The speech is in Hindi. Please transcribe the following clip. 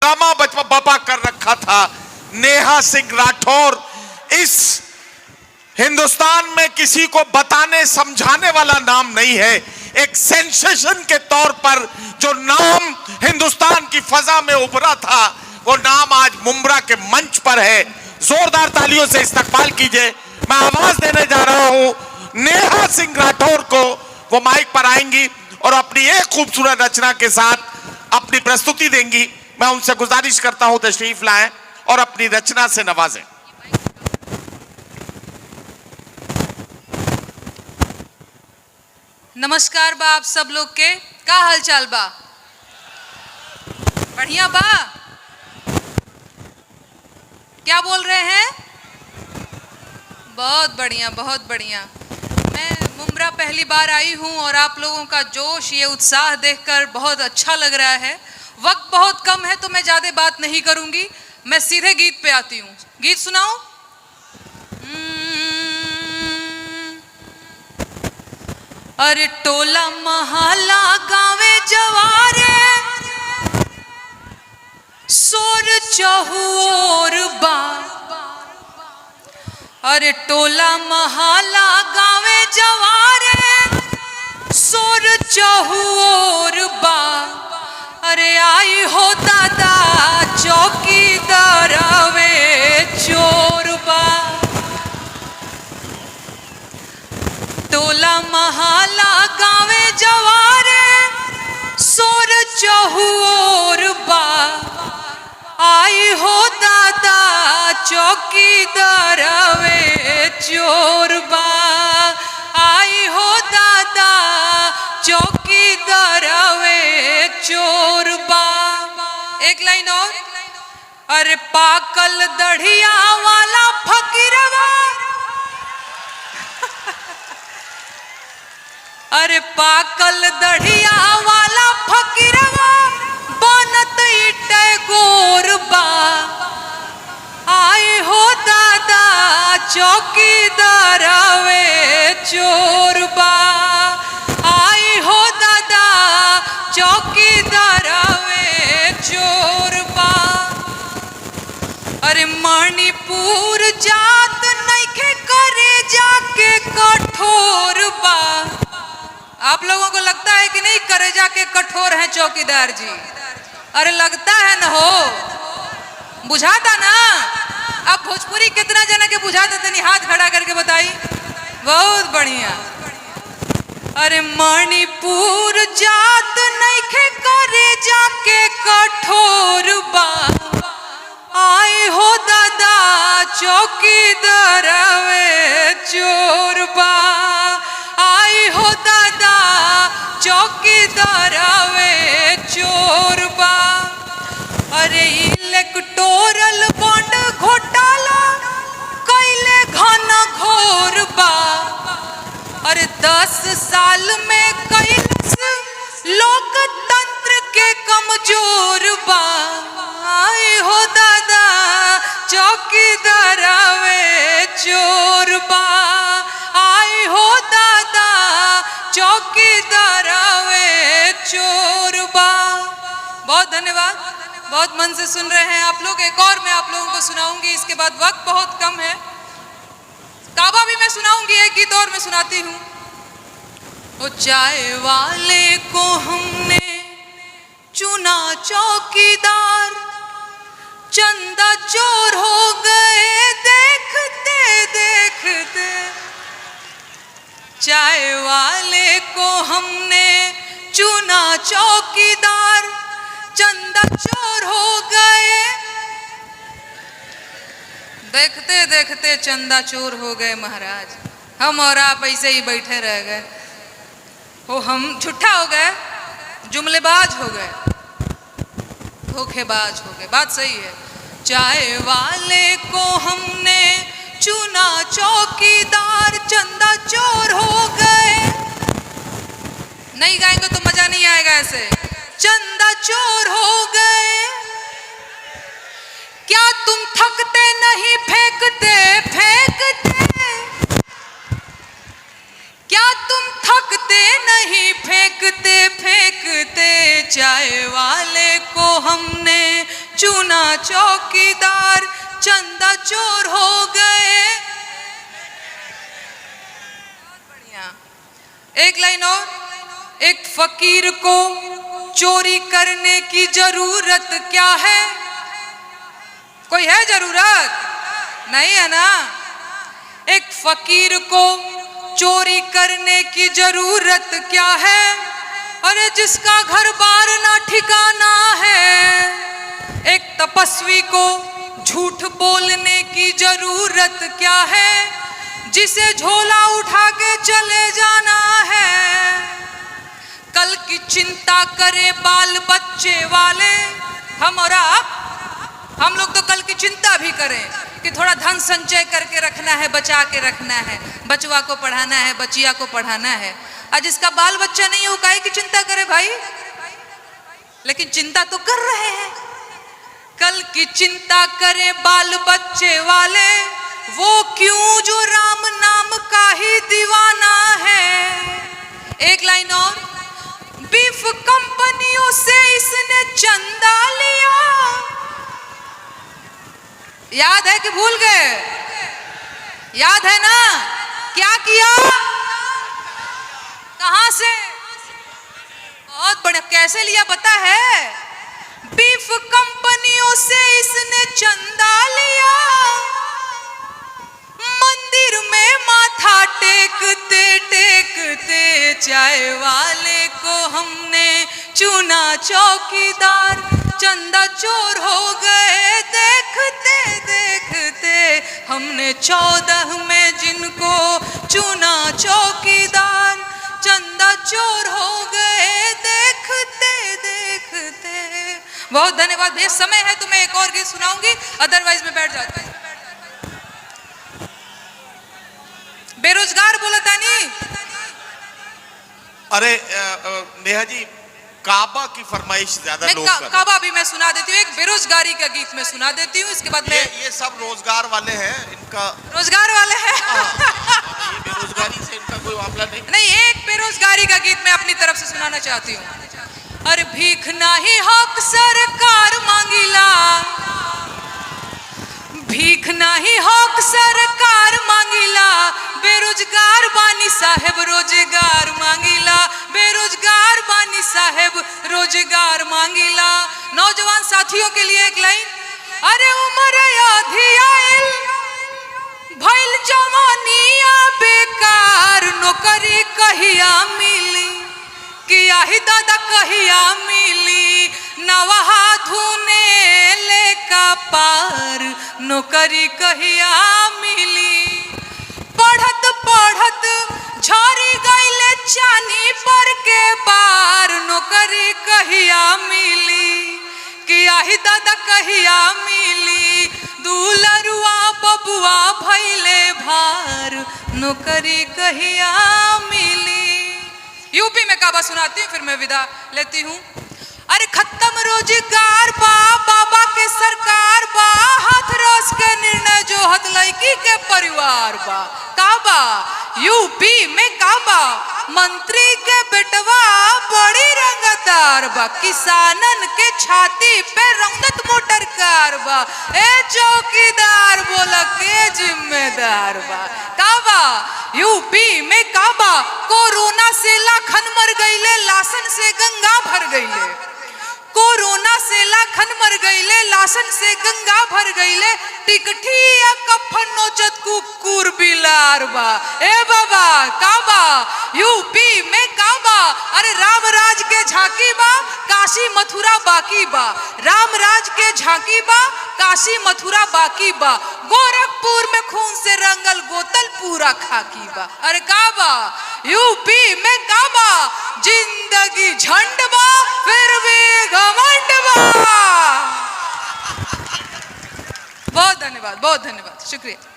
ड्रामा बपा कर रखा था। नेहा सिंह राठौर इस हिंदुस्तान में किसी को बताने समझाने वाला नाम नहीं है। एक सेंसेशन के तौर पर जो नाम हिंदुस्तान की फजा में उभरा था, वो नाम आज मुंब्रा के मंच पर है। जोरदार तालियों से इस्तकबाल कीजिए। मैं आवाज देने जा रहा हूं नेहा सिंह राठौर को। वो माइक पर आएंगी और अपनी एक खूबसूरत रचना के साथ अपनी प्रस्तुति देंगी। मैं उनसे गुजारिश करता हूं तशरीफ लाएं और अपनी रचना से नवाजें। नमस्कार बा आप सब लोग के, का हालचाल बा? बढ़िया बा? क्या बोल रहे हैं? बहुत बढ़िया, बहुत बढ़िया। मैं मुंब्रा पहली बार आई हूँ और आप लोगों का जोश, ये उत्साह देखकर बहुत अच्छा लग रहा है। वक्त बहुत कम है तो मैं ज़्यादा बात नहीं करूँगी, मैं सीधे गीत पे आती हूँ। गीत सुनाऊँ? अरे टोला महला गावे जवारे, सोर चहुओर बा। अरे टोला महला गावे जवारे, सोर चहुओर बा। अरे आई हो दादा चौकीदारवे चोर बा। टोला महला गावे जवारे, सोर चहुओर बा। आई हो दादा चौकीदारवे चोर बा। आई हो दादा चौकीदारवे चोर बा। एक लाइन और। अरे पाकल दढ़िया वाला फकीरवा, अरे पाकल दढ़िया वाला फकीरवा, बनत इटे गोर बा। आए हो दादा चौकीदारवे चोर बा। आए हो दादा चौकीदारवे चोर बा। अरे मणिपुर जात नइखे करे जाके कठोर बा। आप लोगों को लगता है कि नहीं करे जाके कठोर हैं चौकीदार जी? अरे लगता है ना, हो बुझाता ना। अब भोजपुरी कितना जना के बुझाता तनी हाथ खड़ा करके बताई। बहुत बढ़िया। अरे मणिपुर जात नइखे करे जाके कठोर बा। आए हो दादा चौकीदारवे चोर बा। आई हो दादा चौकीदारवे चोर बा। अरे इलेक्टोरल बॉन्ड घोटाला कैले घन घोर बा। अरे 10 साल में कैलस लोकतंत्र के कमजोर बा। आए हो दादा चौकीदारवे चोर बा। आए हो दादा चौकीदारवे चोर बा। बहुत धन्यवाद, बहुत मन से सुन रहे हैं आप लोग। एक और मैं आप लोगों को सुनाऊंगी, इसके बाद वक्त बहुत कम है। काबा भी मैं सुनाऊंगी, एक गीत और मैं सुनाती हूँ। ओ चाय वाले को हमने चुना चौकीदार, चंदा चोर हो गए देखते देखते। चाय वाले को हमने चुना चौकीदार, चंदा चोर हो गए देखते देखते। चंदा चोर हो गए महाराज, हम और आप ऐसे ही बैठे रह गए। वो हम झूठा हो गए, जुमलेबाज हो गए, धोखेबाज हो गए। बात सही है। चाय वाले को हमने चुना चौकीदार, चंदा चोर हो गए। नहीं गाएंगे तो मजा नहीं आएगा ऐसे। चंदा चोर हो गए। क्या तुम थकते नहीं फेंकते फेंकते? क्या तुम थकते नहीं फेंकते फेंकते? चाय वाले को हमने चूना चौकीदार, चंदा चोर हो गए। बढ़िया, एक लाइन और। एक फकीर को चोरी करने की जरूरत क्या है? कोई है जरूरत? नहीं है ना। एक फकीर को चोरी करने की जरूरत क्या है? अरे जिसका घर बार ना ठिकाना है। एक तपस्वी को झूठ बोलने की जरूरत क्या है? जिसे झोला उठा के चले जाना है। कल की चिंता करे बाल बच्चे वाले, हम और आप, हम लोग तो कल की चिंता भी करें कि थोड़ा धन संचय करके रखना है, बचा के रखना है, बचवा को पढ़ाना है, बचिया को पढ़ाना है। आज जिसका बाल बच्चा नहीं है वो काहे की चिंता करे भाई? लेकिन चिंता तो कर रहे हैं। कल की चिंता करे बाल बच्चे वाले, वो क्यों जो राम नाम का ही दीवाना है। एक लाइन और। बीफ कंपनियों से इसने चंदा लिया, याद है कि भूल गए? याद है ना? क्या किया? कहां से? बहुत बढ़िया। कैसे लिया पता है? बीफ कंपनियों से इसने चंदा लिया, मंदिर में माथा टेकते टेकते चाय वाले को हमने चुना चौकीदार, चंदा चोर हो गए देखते देखते हमने 14 में जिनको चुना चौकीदार, चंदा चोर हो गए देखते देखते। बहुत धन्यवाद भैया। समय है तो मैं एक और गीत सुनाऊंगी, अदरवाइज मैं बैठ जाती हूँ। बेरोजगार बोला था नहीं। अरे नेहा जी, काबा की फरमाइश ज्यादा लोग कर। काबा भी मैं सुना देती हूँ, एक बेरोजगारी का गीत मैं सुना देती हूँ, इसके बाद ये सब रोजगार वाले हैं, इनका रोजगार वाले हैं। ये बेरोजगारी से इनका कोई मामला नहीं। नहीं, एक बेरोजगारी का गीत मैं अपनी तरफ से सुनाना चाहती हूँ। अरे भीख नाही हक सरकार मांगिला, भीख नाही हक सरकार मांगिला, बेरोजगार बानी साहेब रोजगार मांगिला, बेरोजगार बानी साहेब रोजगार मांगिला। नौजवान साथियों के लिए एक लाइन। अरे उम्र आधी आइल भइल जवानिया बेकार, नौकरी कहिया मिली कि आही दादा कहिया मिली, नवहा धुने ले का पार, नौकरी कहिया मिली। पढ़त पढ़त झरी गईले चानी पर के बार, नौकरी कहिया मिली कि आही दादा कहिया मिली, दुलरुआ बबुआ भइले भार, नौकरी कहिया मिली। यूपी में काबा सुनाती हूँ, फिर मैं विदा लेती हूँ। अरे खत्म रोजगार बा, बाबा के सरकार बा, हाथ रस के निर्णय जो हत लड़की के परिवार बा। काबा यूपी में काबा, मंत्री के बेटवा बड़ी रंगदार बा, किसानन के छाती पे रंगत मोटर कार बा, ए चौकीदार बोला के जिम्मेदार बा। काबा यूपी में काबा, कोरोना से लाखन मर गईले, लाशन से गंगा भर गईले, कोरोना से लाखन मर गईले, लाशन से गंगा भर गईले, टिकठिया कफन नोचत कुकुर बिलार बा। ए बाबा काबा यूपी में काबा, अरे राम राज के झांकी बा, काशी मथुरा बाकी बा, राम राज के झांकी बा, काशी मथुरा बाकी बा, गोरखपुर में खून से रंगल गोतल पूरा खाकी बा। अरे काबा यूपी में काबा, जिंदगी झंड बा फिर भी घमंड बा। बहुत धन्यवाद, बहुत धन्यवाद, शुक्रिया।